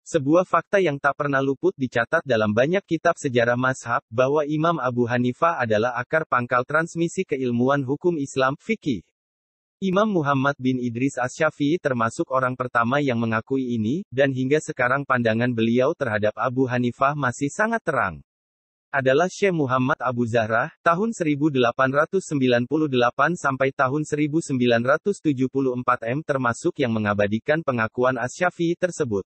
Sebuah fakta yang tak pernah luput dicatat dalam banyak kitab sejarah mazhab, bahwa Imam Abu Hanifah adalah akar pangkal transmisi keilmuan hukum Islam, fikih. Imam Muhammad bin Idris Asy-Syafi'i termasuk orang pertama yang mengakui ini, dan hingga sekarang pandangan beliau terhadap Abu Hanifah masih sangat terang. Adalah Syekh Muhammad Abu Zahrah, tahun 1898 sampai tahun 1974 termasuk yang mengabadikan pengakuan Asy-Syafi'i tersebut.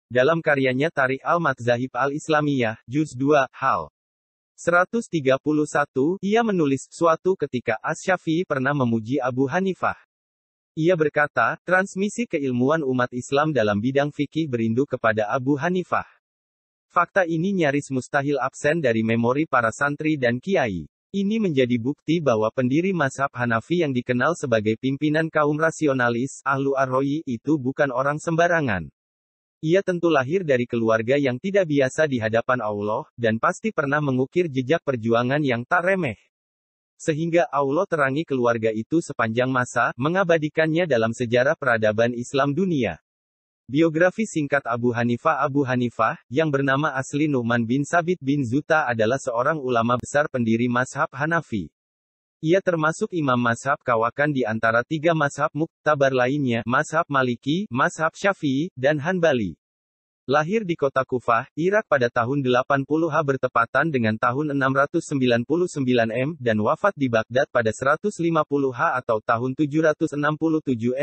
Dalam karyanya Tarikh Al-Madzahib Al-Islamiyah, Juz 2, Hal 131, ia menulis, suatu ketika Asy-Syafi'i pernah memuji Abu Hanifah. Ia berkata, transmisi keilmuan umat Islam dalam bidang fikih berinduk kepada Abu Hanifah. Fakta ini nyaris mustahil absen dari memori para santri dan kiai. Ini menjadi bukti bahwa pendiri mazhab Hanafi yang dikenal sebagai pimpinan kaum rasionalis, Ahlu Ar-Royi, itu bukan orang sembarangan. Ia tentu lahir dari keluarga yang tidak biasa di hadapan Allah, dan pasti pernah mengukir jejak perjuangan yang tak remeh. Sehingga Allah terangi keluarga itu sepanjang masa, mengabadikannya dalam sejarah peradaban Islam dunia. Biografi singkat Abu Hanifah, yang bernama asli Nu'man bin Sabit bin Zuta adalah seorang ulama besar pendiri mazhab Hanafi. Ia termasuk imam mazhab kawakan di antara tiga mazhab muktabar lainnya, mazhab Maliki, mazhab Syafi'i, dan Hanbali. Lahir di kota Kufah, Irak pada tahun 80 bertepatan dengan tahun 699 dan wafat di Baghdad pada 150 atau tahun 767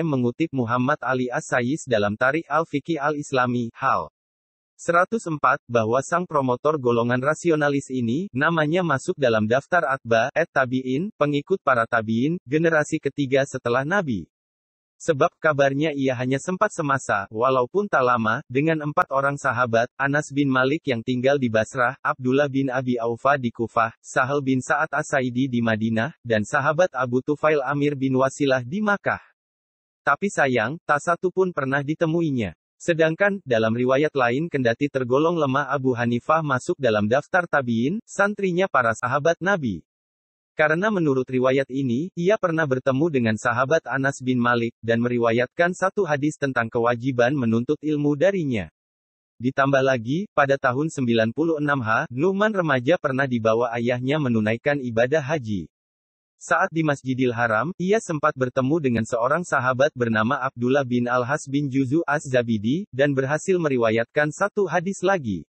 mengutip Muhammad Ali As-Sayis dalam Tarikh Al-Fiqih Al-Islami, Hal 104, bahwa sang promotor golongan rasionalis ini, namanya masuk dalam daftar atba, tabi'in, pengikut para tabi'in, generasi ketiga setelah Nabi. Sebab kabarnya ia hanya sempat semasa, walaupun tak lama, dengan 4 orang sahabat, Anas bin Malik yang tinggal di Basrah, Abdullah bin Abi Aufa di Kufah, Sahal bin Sa'ad As-Sa'idi di Madinah, dan sahabat Abu Tufail Amir bin Wasilah di Makkah. Tapi sayang, tak satu pun pernah ditemuinya. Sedangkan, dalam riwayat lain kendati tergolong lemah Abu Hanifah masuk dalam daftar tabi'in, santrinya para sahabat Nabi. Karena menurut riwayat ini, ia pernah bertemu dengan sahabat Anas bin Malik, dan meriwayatkan satu hadis tentang kewajiban menuntut ilmu darinya. Ditambah lagi, pada tahun 96 Nu'man remaja pernah dibawa ayahnya menunaikan ibadah haji. Saat di Masjidil Haram, ia sempat bertemu dengan seorang sahabat bernama Abdullah bin Al-Has bin Juzu Az-Zabidi, dan berhasil meriwayatkan satu hadis lagi.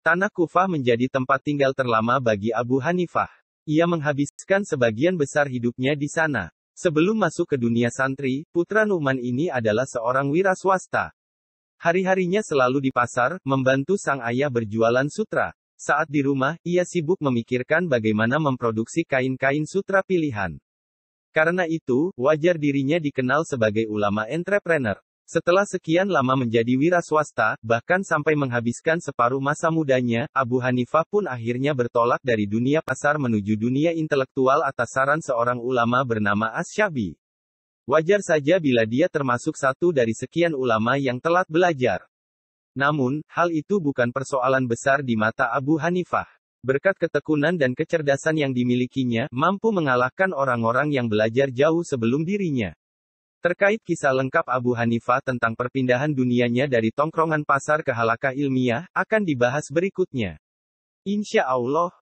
Tanah Kufah menjadi tempat tinggal terlama bagi Abu Hanifah. Ia menghabiskan sebagian besar hidupnya di sana. Sebelum masuk ke dunia santri, putra Nu'man ini adalah seorang wira swasta. Hari-harinya selalu di pasar, membantu sang ayah berjualan sutra. Saat di rumah, ia sibuk memikirkan bagaimana memproduksi kain-kain sutra pilihan. Karena itu, wajar dirinya dikenal sebagai ulama entrepreneur. Setelah sekian lama menjadi wira swasta, bahkan sampai menghabiskan separuh masa mudanya, Abu Hanifah pun akhirnya bertolak dari dunia pasar menuju dunia intelektual atas saran seorang ulama bernama Asy-Syabi. Wajar saja bila dia termasuk satu dari sekian ulama yang telat belajar. Namun, hal itu bukan persoalan besar di mata Abu Hanifah. Berkat ketekunan dan kecerdasan yang dimilikinya, mampu mengalahkan orang-orang yang belajar jauh sebelum dirinya. Terkait kisah lengkap Abu Hanifah tentang perpindahan dunianya dari tongkrongan pasar ke halaqah ilmiah, akan dibahas berikutnya. Insya Allah.